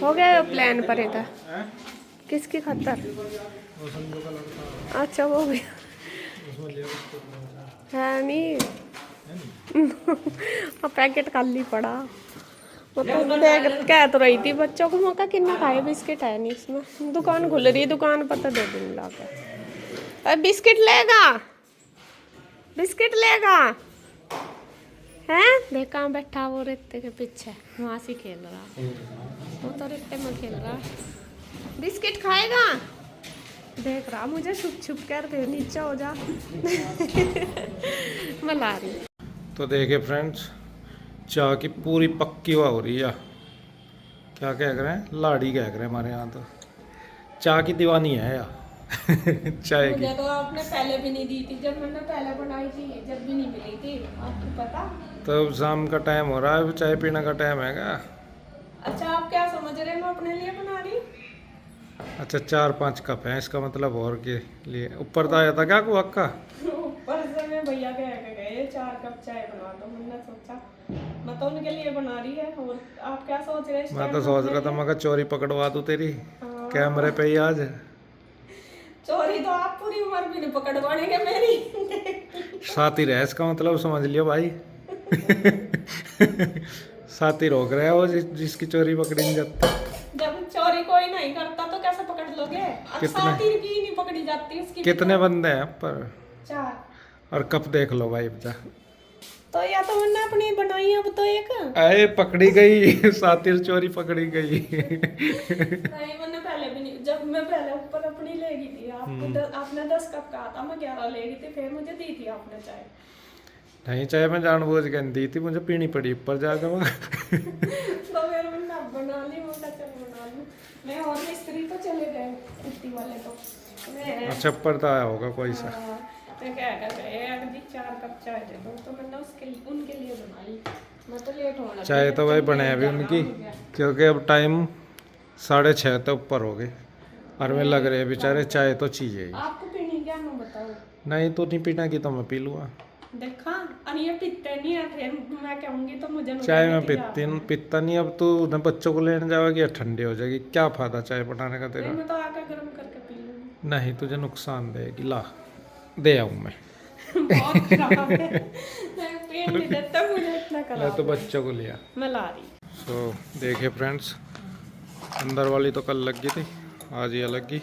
हो गया प्लान पर था किसकी खतर। अच्छा वो भी है नहीं। पैकेट खाली पड़ा मतलब देख कह तो रही थी बच्चों को मौका कितना खाए बिस्किट है नहीं इसमें। दुकान खुल रही है दुकान पता दे दूँ ला के। बिस्किट लेगा बिस्किट लेगा हैं। देख कहाँ बैठा वो रेते के पीछे वहाँ से खेल रहा। वो तो रेते में खेल रहा। बिस्किट खाएगा देख रहा मुझे छुप छुप कर दे नीचे हो जा। मैं ला रही। तो देखिए फ्रेंड्स चाय की पूरी पक्की हुआ हो रही है। क्या कह रहे हैं लाड़ी कह रहे हैं हमारे यहाँ तो। चाय की दीवानी है यार। चाय की मुझे तो आपने पहले भी नहीं दी थी जब मैंने पहले बनाई थी जब भी नहीं मिली थी आपको पता। तो शाम का टाइम हो रहा है चाय पीने का टाइम है क्या। अच्छा आप क्या समझ रहे हैं मैं अपने लिए बना रही। अच्छा 4-5 कप है इसका मतलब और के लिए ऊपर तो आया था क्या को का। ऊपर से मैं भैया कह के गए 4 कप चाय बना दो। मैंने सोचा मैं तो उनके लिए बना रही है और आप क्या सोच रहे हैं। मैं तो सोच रहा था मैं चोरी पकड़वा दूं तेरी कैमरे पे ही आज। चोरी तो आप पूरी उम्र भी नहीं पकड़वाएंगे मेरी। साथी रहे इसका मतलब समझ लियो भाई। साथी रोक रहे हैं वो जिसकी चोरी पकड़ी नहीं जाती। जब चोरी कोई नहीं करता तो कैसे पकड़ लोगे। अब कितने साथी की नहीं पकड़ी जाती उसकी। कितने बंदे हैं पर 4। और कप देख लो भाई बता। तो या तो मैंने अपनी बनाई अब तो एक। अरे पकड़ी गई साथी चोरी पकड़ी गई। नहीं मैंने पहले भी नहीं जब मैं पहले ऊपर अपनी ले गई थी आपको आपने 10 कप कहा था मैं 11 ले गई थी फिर मुझे दी थी आपने चाय। नहीं चाहे मैं जानबूझ के नहीं दी थी मुझे पीनी पड़ी ऊपर जाकर। तो फिर मैंने अब बना ली मैं चल बना लूं। मैं और मिस्त्री तो चले गए कुत्ती वाले तो अच्छा ऊपर तो आया होगा कोई सा। मैं क्या कर गए अगली 4 कप चाय दे दो तो मैंने उसके लिए उनके लिए बना ली। मैं तो लेट होने लगी। चाय तो भाई बने अभी उनकी क्योंकि अब टाइम 6:30 तो ऊपर हो गए और वे लग रहे बेचारे चाय तो चाहिए ही। आपको पीनी क्या मैं बताओ। नहीं तो नहीं पीना की तो मैं पी लूँगा। देखा और ये पीते नहीं है फिर मैं कहूँगी तो मुझे चाय में पीता नहीं अब तू उन्हें बच्चों को लेने जाएगी या ठंडी हो जाएगी क्या फायदा चाय बनाने का तेरा। मैं तो आकर गर्म करके पी लूँगी। नहीं तुझे नुकसान देगी ला दे आऊँ मैं। बहुत खराब है। मैं पेट नहीं देता मुझे इतना खराब। मैं तो बच्चों को लिया। मैं ला रही। सो देखिए फ्रेंड्स अंदर वाली तो कल लग गई थी आज ये लग गई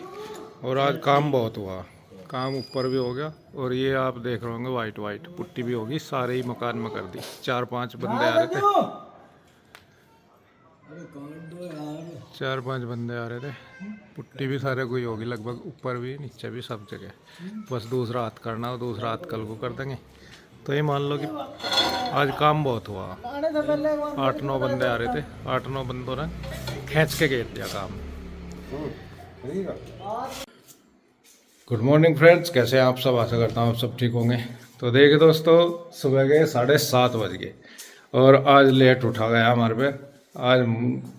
और आज काम बहुत हुआ। काम ऊपर भी हो गया और ये आप देख रहे होंगे वाइट वाइट पुट्टी भी होगी सारे ही मकान में कर दी। 4-5 बंदे आ रहे थे 4-5 बंदे आ रहे थे। पुट्टी भी सारे कोई होगी लगभग ऊपर भी नीचे भी सब जगह बस दूसरा हाथ करना और दूसरा हाथ कल को कर देंगे। तो ये मान लो कि आज काम बहुत हुआ। 8-9 बंदे आ रहे थे 8-9 बंदों ने खींच के घेर दिया काम। गुड मॉर्निंग फ्रेंड्स कैसे हैं आप सब आशा करता हूँ आप सब ठीक होंगे। तो देखिए दोस्तों सुबह के 7:30 बज गए और आज लेट उठा गया हमारे पे। आज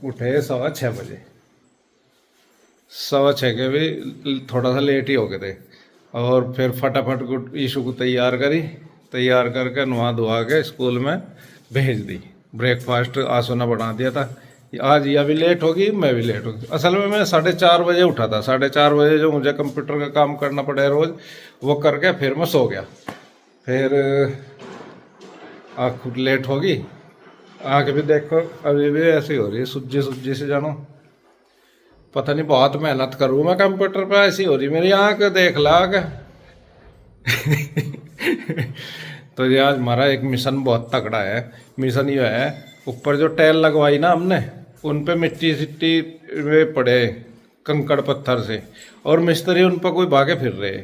उठे 6:15 बजे 6:15 के भी थोड़ा सा लेट ही हो गए थे और फिर फटाफट ईशु को तैयार तैयार करके नहा धुआ के स्कूल में भेज दी। ब्रेकफास्ट आसू ने बना दिया था। आज यह भी लेट होगी मैं भी लेट होगी। असल में मैं 4:30 बजे उठा था 4:30 बजे जो मुझे कंप्यूटर का काम करना पड़ा है रोज़ वो करके फिर मैं सो गया। फिर आँख लेट होगी आँख भी देखो अभी भी ऐसी हो रही है सूजी से जानो पता नहीं बहुत मेहनत करूँ मैं कंप्यूटर पे ऐसी हो रही मेरी आँख देख ला के। तो ये आज हमारा एक मिशन बहुत तगड़ा है। मिशन ये है ऊपर जो टाइल लगवाई ना हमने उन पे मिट्टी सिट्टी वे पड़े कंकड़ पत्थर से और मिस्त्री उन पर कोई भागे फिर रहे।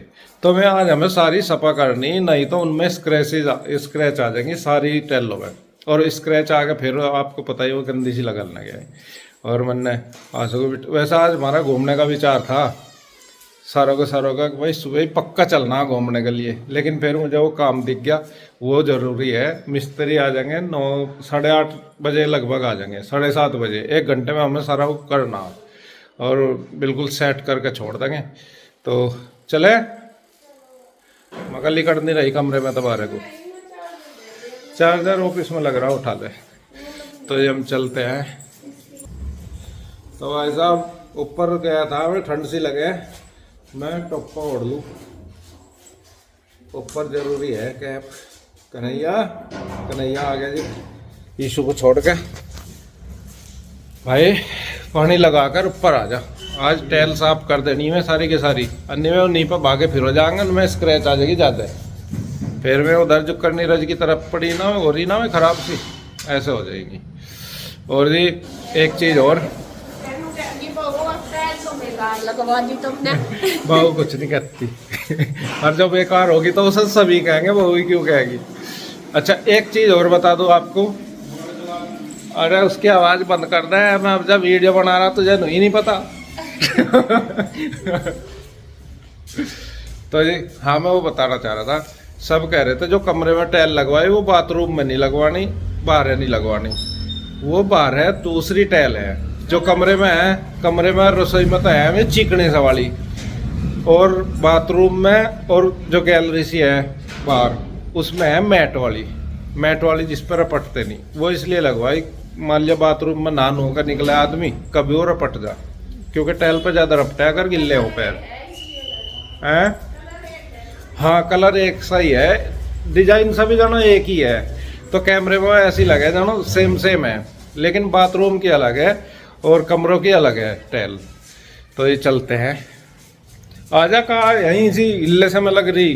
तो मैं आज हमें सारी सफा करनी नहीं तो उनमें स्क्रैच आ जाएंगी सारी टाइलों में और स्क्रैच आ गए फिर आपको पता ही वो गंदी सी लगने गया है। और मैंने आज वैसा आज हमारा घूमने का विचार था सारों का भाई सुबह ही पक्का चलना घूमने के लिए लेकिन फिर मुझे वो काम दिख गया वो ज़रूरी है। मिस्त्री आ जाएंगे 9-8:30 बजे लगभग आ जाएंगे 7:30 बजे 1 घंटे में हमें सारा वो करना और बिल्कुल सेट करके छोड़ देंगे। तो चले मगली कर नहीं रही कमरे में तबारे को चार्जर ऑफिस में लग रहा उठा ले। तो ये हम चलते हैं तो भाई साहब ऊपर गया था, मैं ठंड सी लगे, मैं टोपा ओढ़ लूँ, ऊपर जरूरी है कैप। कन्हैया आ गया जी ईशु को छोड़ के। भाई पानी लगाकर ऊपर आ जा, आज टैल साफ कर देनी है सारी की सारी, अन्य में नी पर भागे फिर हो जाएंगे, उनमें स्क्रैच आ जाएगी ज़्यादा, फिर मैं उधर जो करनी रज की तरफ पड़ी ना हो रही ना मैं खराब सी ऐसे हो जाएगी। और जी एक चीज़ और, लगवा दी तुमने। बहू कुछ नहीं कहती और जब बेकार होगी तो उसे सभी कहेंगे, बहू ही क्यों कहेगी। अच्छा एक चीज़ और बता दूं आपको, अरे उसकी आवाज़ बंद कर दे, मैं अब जब वीडियो बना रहा तुझे नहीं पता तो जी हाँ मैं वो बताना चाह रहा था, सब कह रहे थे जो कमरे में टाइल लगवाई वो बाथरूम में नहीं लगवानी, बाहर नहीं लगवानी, वो बाहर है दूसरी टाइल है जो कमरे में है। कमरे में रसोई में तो है में चिकनी सा वाली, और बाथरूम में और जो गैलरी सी है बाहर उसमें है मैट वाली जिस पर रपटते नहीं, वो इसलिए लगवाई। मान लिया बाथरूम में नहान होकर निकला आदमी कभी और रपट जा, क्योंकि टाइल पर ज़्यादा रपटा अगर गिल्ले हो पैर हैं। हाँ कलर एक सा ही है, डिजाइन सभी जानो एक ही है, तो कैमरे में ऐसी लगे जानो सेम है, लेकिन बाथरूम की अलग है और कमरों की अलग है टाइल। तो ये चलते हैं, आजा कहा यहीं सी इल्ले से में लग रही,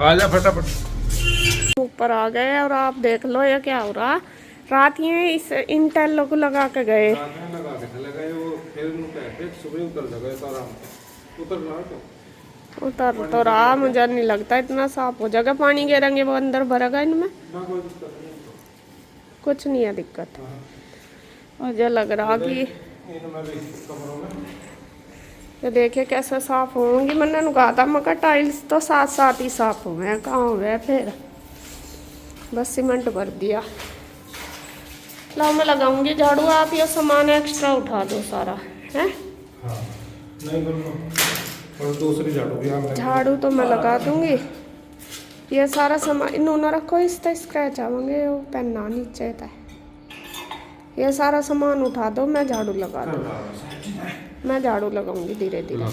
आजा फटाफट। ऊपर आ गए और आप देख लो ये क्या हो रहा, रात ये इस इन टाइलों को लगा के गए, उतर तो रहा, मुझे नहीं लगता इतना साफ हो जाएगा, पानी गिरेंगे वो अंदर भरेगा इनमें, कुछ नहीं है दिक्कत। मुझे लग रहा कि ये देखिए कैसे साफ होंगी, मैंने कहा था मगर टाइल्स तो साथ साथ ही साफ हुए, कहाँ हुए फिर, बस सीमेंट भर दिया। ला मैं लगाऊंगी झाड़ू, आप ये सामान एक्स्ट्रा उठा दो सारा है। हाँ, नहीं और दूसरी झाड़ू तो मैं लगा दूंगी, ये सारा सामान इन्होंने रखो, इस तरह स्क्रैच आवेंगे वो पहनना नीचे था, ये सारा सामान उठा दो, मैं झाड़ू लगा दूँ, मैं झाड़ू लगाऊंगी धीरे धीरे।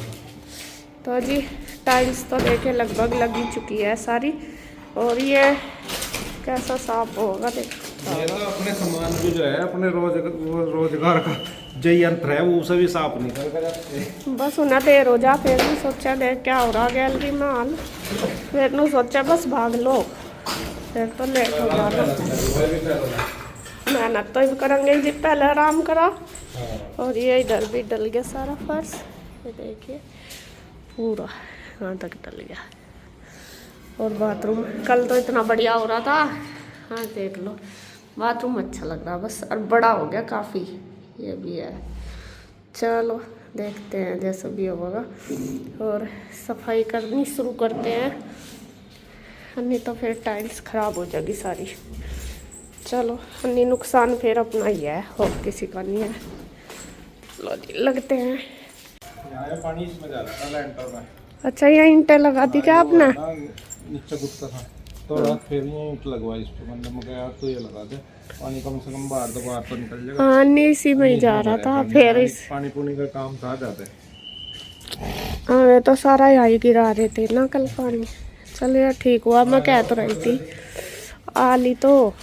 तो जी टाइल्स तो देखे लगभग लगी चुकी है सारी, और ये कैसा साफ होगा देखो। ये तो अपने सामान भी जो है अपने रोजगार का जो यंत्र है वो उसे भी साफ निकल कर जाते, बस उन्हें देर हो जा, फिर नहीं सोचा देख क्या हो रहा गैलरी में हाल, फिर नहीं सोचा बस भाग लो, फिर तो लेट हो जा रहा। मेहनत तो करेंगे जी, पहले आराम करा। और ये इधर भी डल गया सारा फर्श, ये देखिए पूरा यहाँ तक डल गया। और बाथरूम कल तो इतना बढ़िया हो रहा था, हाँ देख लो बाथरूम अच्छा लग रहा बस, और बड़ा हो गया काफ़ी, ये भी है। चलो देखते हैं जैसा भी होगा, और सफाई करनी शुरू करते हैं, नहीं तो फिर टाइल्स ख़राब हो जाएगी सारी। चलो अन्य नुकसान फिर अपना ही है और किसी का नहीं है। लो जी लगते हैं, पानी इसमें जा रहा था लैंटर में। अच्छा ये ईंटें लगा दी क्या आपने? नीचे गुप्ता था तो रात फिर ये ईंट लगवाई इस पे, मतलब मैं यार तो ये लगा दे, पानी कम से कम बाहर तो निकल जाएगा। हाँ नहीं इसी में ही जा रहा था, फिर इस पानी पुनी का काम था जाते। हाँ वे तो सारा यहाँ गिरा रहे थे ना कल पानी। चलिए ठीक हुआ, मैं कह तो रही थी आली तो।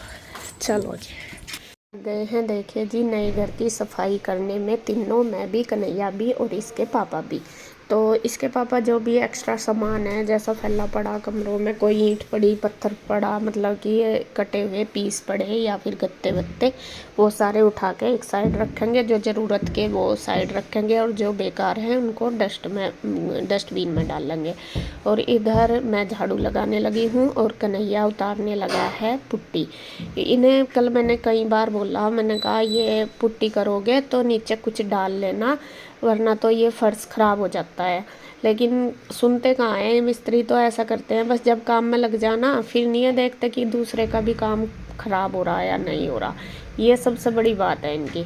चलो जी गए हैं, देखिए जी नए घर की सफाई करने में, तीनों मैं भी, कन्हैया भी और इसके पापा भी। तो इसके पापा जो भी एक्स्ट्रा सामान है, जैसा फैला पड़ा कमरों में, कोई ईंट पड़ी, पत्थर पड़ा, मतलब कि कटे हुए पीस पड़े या फिर गत्ते वत्ते, वो सारे उठा के एक साइड रखेंगे, जो ज़रूरत के वो साइड रखेंगे, और जो बेकार हैं उनको डस्टबिन में डालेंगे। और इधर मैं झाड़ू लगाने लगी हूँ और कन्हैया उतारने लगा है पुट्टी। इन्हें कल मैंने कई बार बोला, मैंने कहा ये पुट्टी करोगे तो नीचे कुछ डाल लेना, वरना तो ये फर्श ख़राब हो जाता है। लेकिन सुनते कहाँ हैं मिस्त्री, तो ऐसा करते हैं बस जब काम में लग जाना फिर नहीं है देखते कि दूसरे का भी काम ख़राब हो रहा है या नहीं हो रहा। ये सबसे बड़ी बात है इनकी।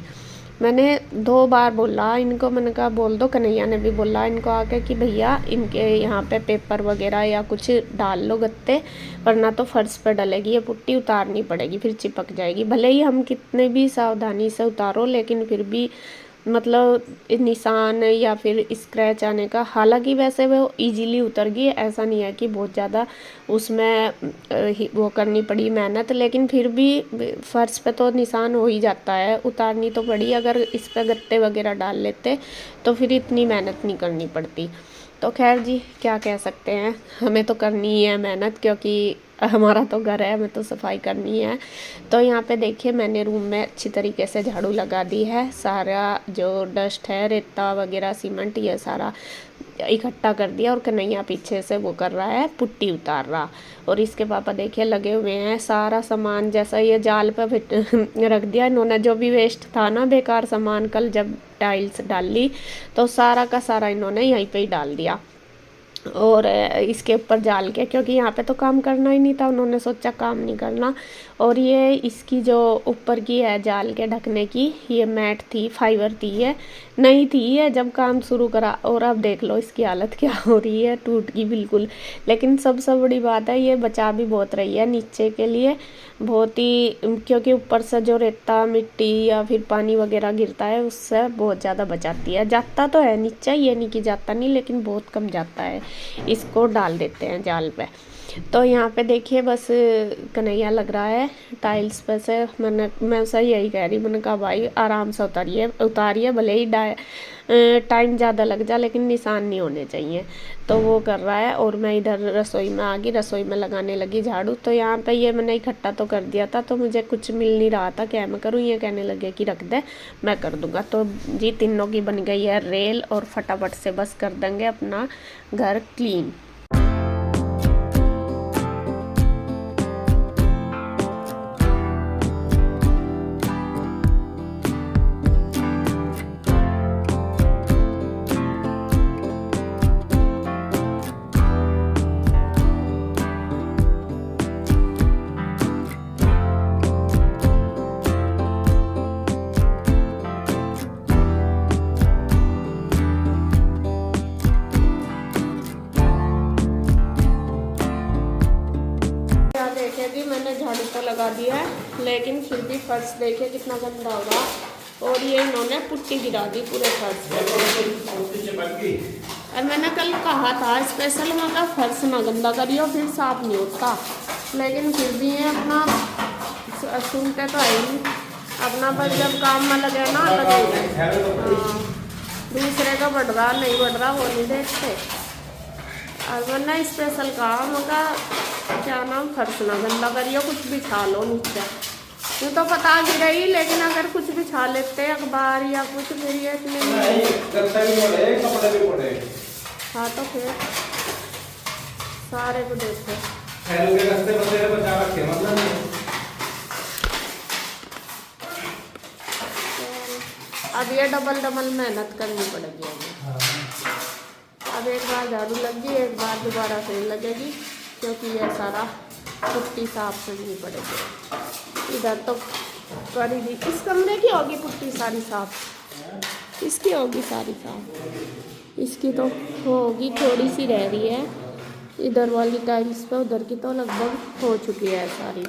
मैंने 2 बार बोला इनको, मैंने कहा बोल दो, कन्हैया ने भी बोला इनको आके कि भैया इनके यहाँ पे पेपर वगैरह या कुछ डाल लो गत्ते, वरना तो फर्श पर डलेगी ये पुट्टी, उतारनी पड़ेगी, फिर चिपक जाएगी। भले ही हम कितने भी सावधानी से उतारो लेकिन फिर भी मतलब निशान या फिर स्क्रैच आने का, हालांकि वैसे वो इजीली उतर गई, ऐसा नहीं है कि बहुत ज़्यादा उसमें वो करनी पड़ी मेहनत, लेकिन फिर भी फर्श पे तो निशान हो ही जाता है, उतारनी तो पड़ी। अगर इस पर गत्ते वगैरह डाल लेते तो फिर इतनी मेहनत नहीं करनी पड़ती। तो खैर जी, क्या कह सकते हैं, हमें तो करनी ही है मेहनत, क्योंकि हमारा तो घर है, हमें तो सफाई करनी है। तो यहाँ पे देखिए मैंने रूम में अच्छी तरीके से झाड़ू लगा दी है, सारा जो डस्ट है, रेता वगैरह, सीमेंट, ये सारा इकट्ठा कर दिया, और कन्हैया पीछे से वो कर रहा है, पुट्टी उतार रहा। और इसके पापा देखिए लगे हुए हैं सारा सामान, जैसा ये जाल पे रख दिया इन्होंने, जो भी वेस्ट था ना बेकार सामान, कल जब टाइल्स डाली तो सारा का सारा इन्होंने यहीं पे ही डाल दिया, और इसके ऊपर जाल के, क्योंकि यहाँ पे तो काम करना ही नहीं था, उन्होंने सोचा काम नहीं करना। और ये इसकी जो ऊपर की है जाल के ढकने की, ये मैट थी, फाइबर थी, ये नहीं थी ये जब काम शुरू करा, और अब देख लो इसकी हालत क्या हो रही है, टूट गई बिल्कुल। लेकिन सबसे बड़ी बात है ये बचा भी बहुत रही है नीचे के लिए, बहुत ही, क्योंकि ऊपर से जो रेता मिट्टी या फिर पानी वगैरह गिरता है उससे बहुत ज़्यादा बचाती है। जाता तो है नीचे, ये नहीं कि जाता नहीं, लेकिन बहुत कम जाता है, इसको डाल देते हैं जाल पे। तो यहाँ पे देखिए बस कन्हैया लग रहा है टाइल्स पे से, मैं उसे यही कह रही, मैंने कहा भाई आराम से उतारिए, भले ही टाइम ज़्यादा लग जाए लेकिन निशान नहीं होने चाहिए। तो वो कर रहा है, और मैं इधर रसोई में आ गई, रसोई में लगाने लगी झाड़ू। तो यहाँ पे ये मैंने इकट्ठा तो कर दिया था, तो मुझे कुछ मिल नहीं रहा था, क्या मैं करूँ, ये कहने लगे कि रख दे मैं कर दूँगा। तो जी तीनों की बन गई है रेल, और फटाफट से बस कर देंगे अपना घर क्लीन। मैंने झाड़ू तो लगा दिया है, लेकिन फिर भी फर्श देखिए कितना गंदा हो रहा, और ये इन्होंने पुट्टी गिरा दी पूरे फर्श पे। और मैंने कल कहा था स्पेशल, मैं कहा फर्श ना गंदा करियो फिर साफ नहीं होता, लेकिन फिर भी ये अपना सुनते तो है ही, अपना बस जब काम में लगे ना लगे। हाँ, दूसरे का बढ़ रहा नहीं बढ़ रहा वो नहीं देखते। और वरना स्पेशल कहा मगा क्या नाम, फर्श ना गंदा करियो, कुछ भी छा लो नीचे, यूँ तो पता भी रही, लेकिन अगर कुछ भी छा लेते अखबार या कुछ, फिर ये इतने हाँ, तो फिर सारे को देखो अब ये डबल मेहनत करनी पड़ेगी अब एक बार झाड़ू लग गई, एक बार दोबारा फिर लगेगी, क्योंकि ये सारा पुट्टी साफ करनी पड़ेगी। इधर तो कर ही दी, इस कमरे की होगी पुट्टी सारी साफ, इसकी होगी सारी साफ, इसकी तो होगी, थोड़ी सी रह रही है इधर वाली टाइल्स पे, उधर की तो लगभग हो चुकी है सारी।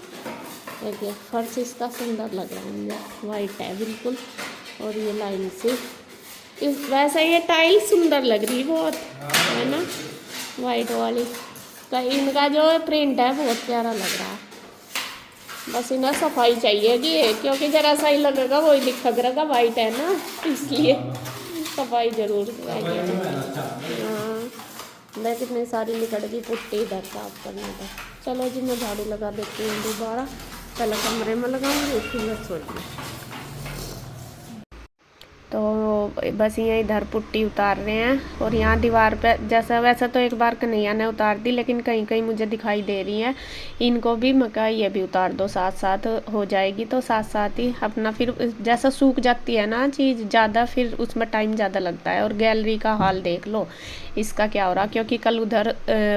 देखिए फर्श इसका सुंदर लग रहा है मुझे, वाइट है बिल्कुल, और ये लाइन से वैसे ये टाइल सुंदर लग रही बहुत है ना, वाइट वाली का इनका जो प्रिंट है बहुत प्यारा लग रहा है। बस इन्हें सफाई चाहिए कि, क्योंकि जरा सा ही लगेगा वही दिखा रहेगा, वाइट है ना, इसलिए सफाई जरूर चाहिए। हाँ, मैं कितनी सारी निकल गई पुट्टी इधर साफ करने का। चलो जी मैं झाड़ू लगा देती हूँ दोबारा, पहले कमरे में लगाऊंगी फिर रसोई में। तो बस ये इधर पुट्टी उतार रहे हैं, और यहाँ दीवार पे जैसा वैसा तो एक बार कन्हैया ने उतार दी, लेकिन कहीं कहीं मुझे दिखाई दे रही है, इनको भी मका ये भी उतार दो, साथ साथ हो जाएगी, तो साथ साथ ही अपना फिर जैसा सूख जाती है ना चीज़ ज़्यादा, फिर उसमें टाइम ज़्यादा लगता है। और गैलरी का हाल देख लो इसका क्या हो रहा, क्योंकि कल उधर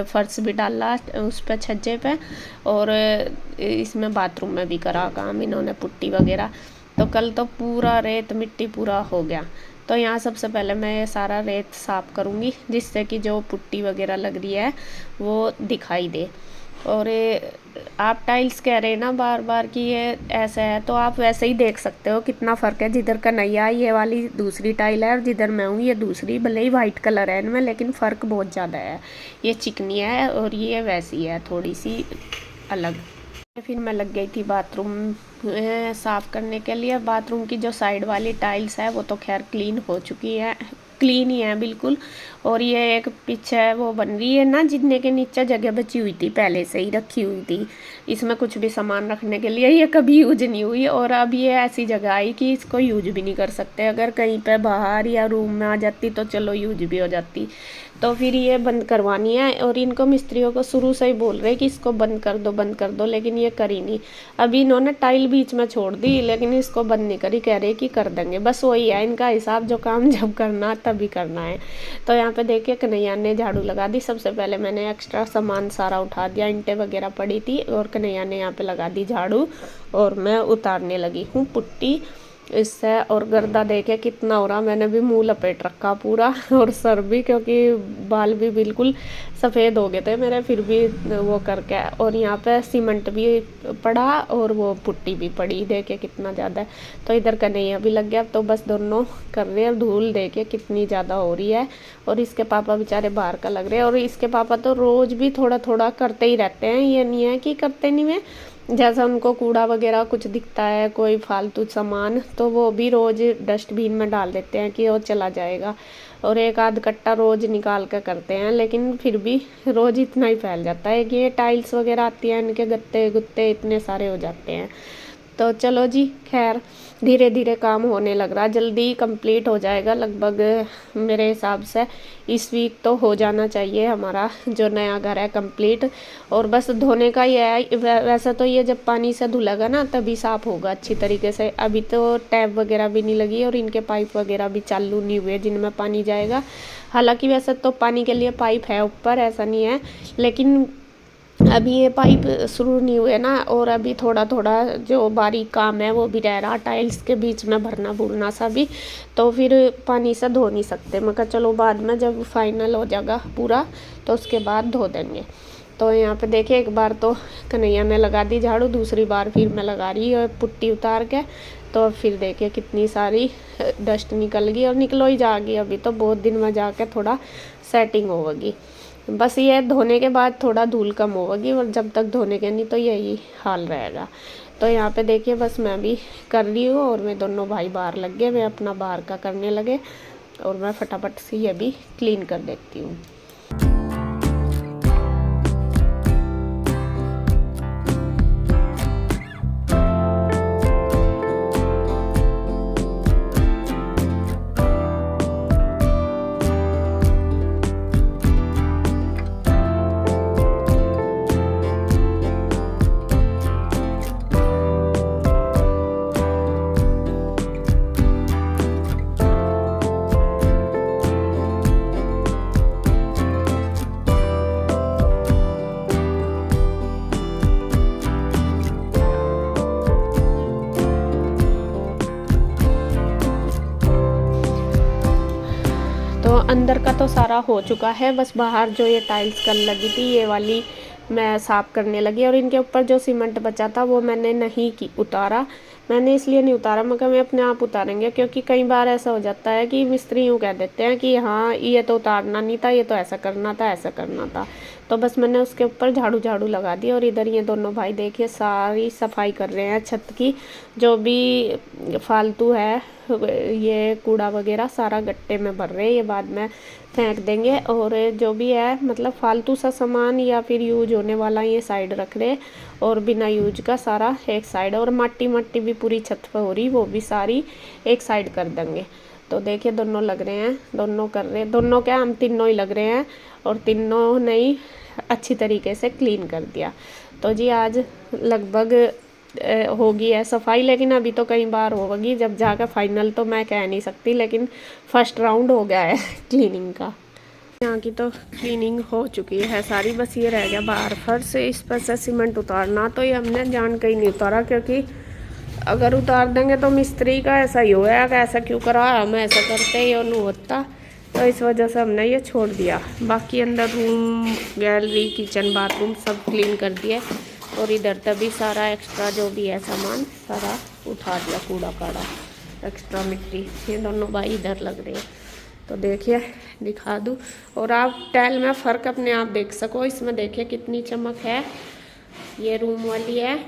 फर्श भी डाला उस पर छज्जे पे, और इसमें बाथरूम में भी करा काम इन्होंने पुट्टी वगैरह। तो कल तो पूरा रेत मिट्टी पूरा हो गया। तो यहाँ सबसे पहले मैं ये सारा रेत साफ़ करूँगी, जिससे कि जो पुट्टी वगैरह लग रही है वो दिखाई दे। और ये आप टाइल्स कह रहे हैं ना बार बार कि ये ऐसा है, तो आप वैसे ही देख सकते हो कितना फ़र्क है। जिधर कन्हैया ये वाली दूसरी टाइल है और जिधर मैं हूँ ये दूसरी, भले ही वाइट कलर है इनमें, लेकिन फ़र्क बहुत ज़्यादा है। ये चिकनी है और ये वैसी है थोड़ी सी अलग। फिर मैं लग गई थी बाथरूम साफ़ करने के लिए। बाथरूम की जो साइड वाली टाइल्स है वो तो खैर क्लीन हो चुकी है, क्लीन ही है बिल्कुल। और ये एक पीछे है वो बन रही है ना, जितने के नीचे जगह बची हुई थी पहले से ही रखी हुई थी, इसमें कुछ भी सामान रखने के लिए, ये कभी यूज नहीं हुई। और अब ये ऐसी जगह आई कि इसको यूज भी नहीं कर सकते। अगर कहीं पे बाहर या रूम में आ जाती तो चलो यूज भी हो जाती। तो फिर ये बंद करवानी है। और इनको मिस्त्रियों को शुरू से ही बोल रहे कि इसको बंद कर दो बंद कर दो, लेकिन ये करी नहीं। अभी इन्होंने टाइल बीच में छोड़ दी, लेकिन इसको बंद नहीं करी, कह रहे कि कर देंगे। बस वही है इनका हिसाब, जो काम जब करना तभी करना है। तो यहाँ पे देखिए कन्हैया ने झाड़ू लगा दी। सबसे पहले मैंने एक्स्ट्रा सामान सारा उठा दिया, ईंटें वगैरह पड़ी थी, और कन्हैया ने यहाँ पे लगा दी झाड़ू। और मैं उतारने लगी हूँ पुट्टी इससे। और गर्दा देखे कितना हो रहा, मैंने भी मुंह लपेट रखा पूरा, और सर भी, क्योंकि बाल भी बिल्कुल सफ़ेद हो गए थे मेरे, फिर भी वो करके। और यहाँ पे सीमेंट भी पड़ा और वो पुट्टी भी पड़ी, देखे कितना ज़्यादा है। तो इधर कन्हैया भी लग गया, तो बस दोनों कर रहे हैं। धूल देखे कितनी ज़्यादा हो रही है। और इसके पापा बेचारे बाहर का लग रहे हैं, और इसके पापा तो रोज़ भी थोड़ा थोड़ा करते ही रहते हैं, ये नहीं है कि करते नहीं है। जैसा उनको कूड़ा वगैरह कुछ दिखता है, कोई फालतू सामान, तो वो भी रोज़ डस्टबिन में डाल देते हैं कि वो चला जाएगा। और एक आध कट्टा रोज़ निकाल कर करते हैं, लेकिन फिर भी रोज़ इतना ही फैल जाता है कि ये टाइल्स वगैरह आती हैं, इनके गत्ते गुत्ते इतने सारे हो जाते हैं। तो चलो जी, खैर धीरे धीरे काम होने लग रहा, जल्दी कंप्लीट हो जाएगा लगभग। मेरे हिसाब से इस वीक तो हो जाना चाहिए हमारा जो नया घर है कंप्लीट। और बस धोने का ही है। वैसे तो ये जब पानी से धुलेगा ना तभी साफ़ होगा अच्छी तरीके से। अभी तो टैप वगैरह भी नहीं लगी और इनके पाइप वगैरह भी चालू नहीं हुए जिनमें पानी जाएगा। हालांकि वैसे तो पानी के लिए पाइप है ऊपर, ऐसा नहीं है, लेकिन अभी ये पाइप शुरू नहीं हुए ना। और अभी थोड़ा थोड़ा जो बारीक काम है वो भी रह रहा, टाइल्स के बीच में भरना भूलना सा भी, तो फिर पानी से धो नहीं सकते। मैं कहा चलो बाद में जब फाइनल हो जाएगा पूरा तो उसके बाद धो देंगे। तो यहाँ पे देखिए, एक बार तो कन्हैया ने लगा दी झाड़ू, दूसरी बार फिर मैं लगा रही है पुट्टी उतार के। तो फिर देखिए कितनी सारी डस्ट निकल गई, और निकलो ही जाएगी। अभी तो बहुत दिन में जाके थोड़ा सेटिंग होगी। बस ये धोने के बाद थोड़ा धूल कम होगी, और जब तक धोने के नहीं तो यही हाल रहेगा। तो यहाँ पे देखिए बस मैं भी कर रही हूँ, और मैं दोनों भाई बाहर लग गए, मैं अपना बाहर का करने लगे, और मैं फटाफट से ये भी क्लीन कर देती हूँ। अंदर का तो सारा हो चुका है, बस बाहर जो ये टाइल्स कल लगी थी ये वाली मैं साफ़ करने लगी। और इनके ऊपर जो सीमेंट बचा था वो मैंने नहीं उतारा। मैंने इसलिए नहीं उतारा, मगर मैं अपने आप उतारेंगे, क्योंकि कई बार ऐसा हो जाता है कि मिस्त्री यूँ कह देते हैं कि हाँ ये तो उतारना नहीं था, ये तो ऐसा करना था ऐसा करना था। तो बस मैंने उसके ऊपर झाड़ू लगा दी। और इधर ये दोनों भाई देखिए सारी सफाई कर रहे हैं छत की। जो भी फालतू है ये कूड़ा वगैरह सारा गट्टे में भर रहे हैं, ये बाद में फेंक देंगे। और जो भी है मतलब फालतू सा सामान या फिर यूज होने वाला ये साइड रख रहे, और बिना यूज का सारा एक साइड। और मट्टी भी पूरी छत पर हो रही, वो भी सारी एक साइड कर देंगे। तो देखिए दोनों लग रहे हैं, दोनों कर रहे हैं, दोनों क्या हम तीनों ही लग रहे हैं, और तीनों ने ही अच्छी तरीके से क्लीन कर दिया। तो जी आज लगभग होगी है सफाई, लेकिन अभी तो कई बार होगी जब जाकर फाइनल, तो मैं कह नहीं सकती, लेकिन फर्स्ट राउंड हो गया है क्लीनिंग का। यहाँ की तो क्लीनिंग हो चुकी है सारी, बस ये रह गया बाहर फर्श, इस पर से सीमेंट उतारना। तो ये हमने जान के ही नहीं उतारा, क्योंकि अगर उतार देंगे तो मिस्त्री का ऐसा ही होया कि ऐसा क्यों करा, हम ऐसा करते ही और नहीं होता, तो इस वजह से हमने ये छोड़ दिया। बाकी अंदर रूम, गैलरी, किचन, बाथरूम सब क्लीन कर दिया और इधर तभी सारा एक्स्ट्रा जो भी है सामान सारा उठा दिया, कूड़ा काड़ा, एक्स्ट्रा मिट्टी। ये दोनों भाई इधर लग रहे हैं, तो देखिए दिखा दूँ और आप टाइल में फ़र्क अपने आप देख सको। इसमें देखिए कितनी चमक है, ये रूम वाली है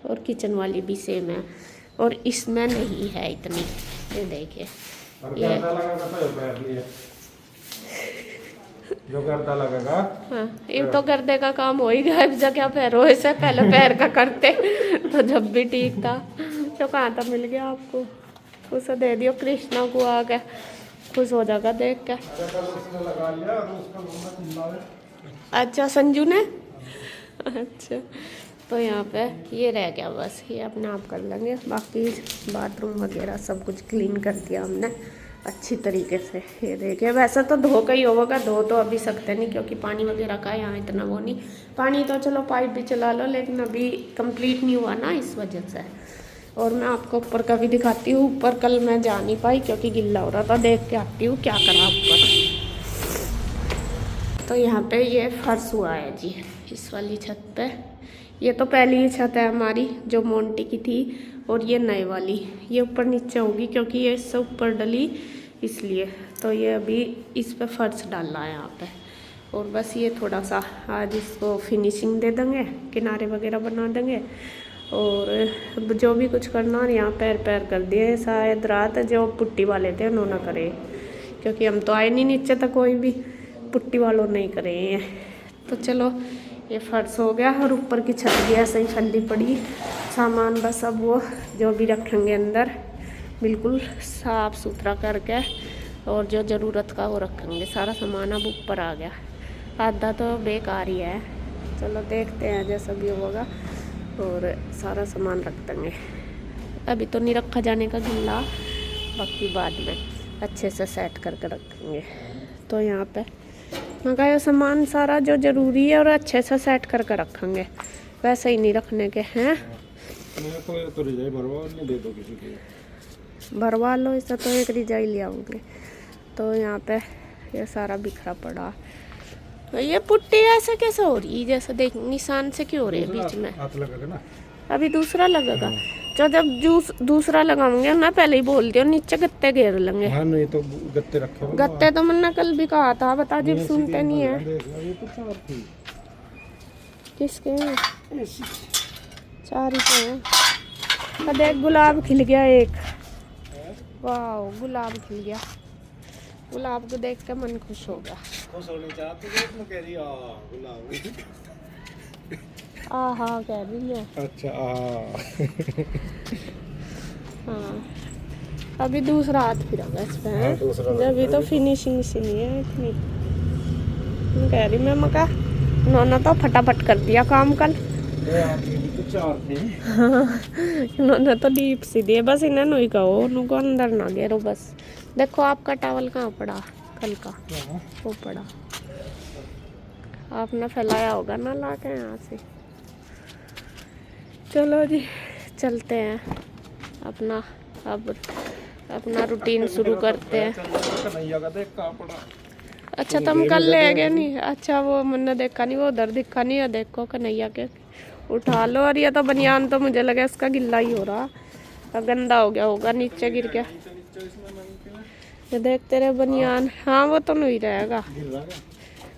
और किचन वाली भी सेम है, और इसमें नहीं है इतनी। ये देखिए ये जो गर्दा लगेगा, हाँ, ये तो गर्दे का काम हो ही गया। जगह पैरों से पहले पैर का करते तो जब भी ठीक था। तो कहाँ था, मिल गया आपको, उसे दे दियो कृष्णा को, आ गया खुश हो जाएगा देख के। अच्छा संजू ने, अच्छा तो यहाँ पे ये रह गया बस, ये अपने आप कर लेंगे। बाकी बाथरूम वगैरह सब कुछ क्लीन कर दिया हमने अच्छी तरीके से। ये देखिए वैसे तो धो का ही होगा, धो तो अभी सकते नहीं क्योंकि पानी वगैरह का यहाँ इतना वो नहीं। पानी तो चलो पाइप भी चला लो, लेकिन अभी कंप्लीट नहीं हुआ ना, इस वजह से। और मैं आपको ऊपर का भी दिखाती हूँ। ऊपर कल मैं जा नहीं पाई क्योंकि गिल्ला हो रहा था, देख के आती हूँ क्या करा ऊपर। तो यहाँ पे ये फर्श हुआ है जी, इस वाली छत पे। ये तो पहली ही छत है हमारी जो मोंटी की थी, और ये नए वाली ये ऊपर नीचे होगी क्योंकि ये इससे ऊपर डली इसलिए। तो ये अभी इस पे फर्श डालना है यहाँ पे, और बस ये थोड़ा सा आज इसको फिनिशिंग दे देंगे, किनारे वगैरह बना देंगे, और जो भी कुछ करना है यहाँ पैर पैर कर दिए। शायद रात जो पुट्टी वाले थे उन्होंने करे, क्योंकि हम तो आए नहीं नीचे तक, कोई भी पुट्टी वालों नहीं करे हैं। तो चलो ये फर्श हो गया, और ऊपर की छत भी ऐसे ही फैली पड़ी। सामान बस अब वो जो भी रखेंगे अंदर बिल्कुल साफ़ सुथरा करके, और जो ज़रूरत का वो रखेंगे। सारा सामान अब ऊपर आ गया, आधा तो बेकार ही है। चलो देखते हैं जैसा भी होगा, और सारा सामान रख देंगे। अभी तो नहीं रखा जाने का गिल्ला, बाकी बाद में अच्छे से सेट करके रखेंगे। तो यहाँ पे मंगाया सामान सारा जो ज़रूरी है, और अच्छे से सेट करके रखेंगे, वैसे ही नहीं रखने के हैं। तो रिजाई भरवा दे दो किसी को, भरवा लो, इससे तो एक रिजाई ले आऊँगे। तो यहाँ पे ये सारा बिखरा पड़ा। ये पुट्टी ऐसे कैसे हो रही, जैसे देख निशान से क्यों हो रही है बीच में? हाथ लगेगा ना, अभी दूसरा लगेगा। तो जब दूसरा लगाऊंगे ना, पहले ही बोल दियो, नीचे गत्ते घेर लेंगे। हाँ नहीं तो गत्ते रखे, गत्ते तो मैंने कल भी कहा था, बता जी सुनते नहीं है। किसके चार ही तो हैं। देख गुलाब खिल गया एक, वाह गुलाब खिल गया। गुलाब को देख के मन खुश हो गया। हाँ कह रही है। अच्छा हाँ अभी दूसरा हाथ फिरागा इस पे है, अभी तो फिनिशिंग इसीलिए है इतनी। कह रही मैं मका उन्होंने तो फटाफट कर दिया काम कल। इन्होंने तो डीप सी दिए, बस इन्हें नहीं कहो, उनको अंदर ना घेरो बस। देखो आपका टावल कहाँ पड़ा कल का, वो पड़ा, आपने फैलाया होगा ना ला के यहाँ से। चलो जी चलते हैं अपना, अब अपना रूटीन शुरू करते हैं। अच्छा तुम कल ले गए नहीं? अच्छा वो मैंने देखा नहीं, वो उधर दिखा नहीं है। देखो कन्हैया के उठा लो। और ये तो बनियान तो मुझे लगा इसका गिल्ला ही हो रहा, गंदा हो गया होगा, नीचे गिर गया। ये देखते रहे बनियान, हाँ वो तो नहीं रहेगा।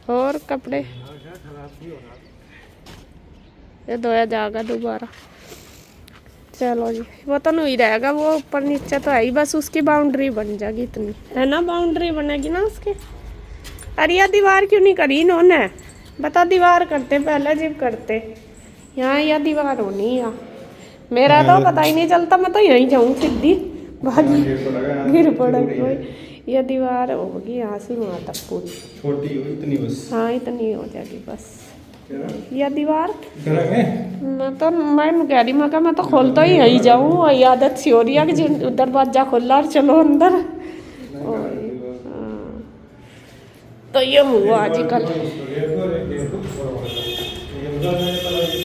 और कपड़े ये धोया जाएगा दोबारा। चलो जी वो तो नहीं रहेगा, वो ऊपर नीचे तो है ही, बस उसकी बाउंड्री बन जाएगी इतनी, है ना? बाउंड्री बनेगी ना उसकी। अरे यार दीवार क्यों नहीं करी इन्होंने, बता। दीवार करते पहले जिप करते, यहाँ या दीवार होनी या मेरा तो पता ही नहीं चलता, मैं तो यहीं जाऊँ सीधी भागी गिर पड़ा कोई। ये दीवार होगी यहाँ से वहाँ तक पूरी, छोटी हो इतनी बस। हाँ इतनी हो जाएगी बस। यह दीवार मैं तो मैं कह रही, मैं तो खोलता ही यहीं जाऊँ, ये आदत सी हो रही है कि दरवाजा खोला और चलो अंदर। तो ये हुआ आजकल।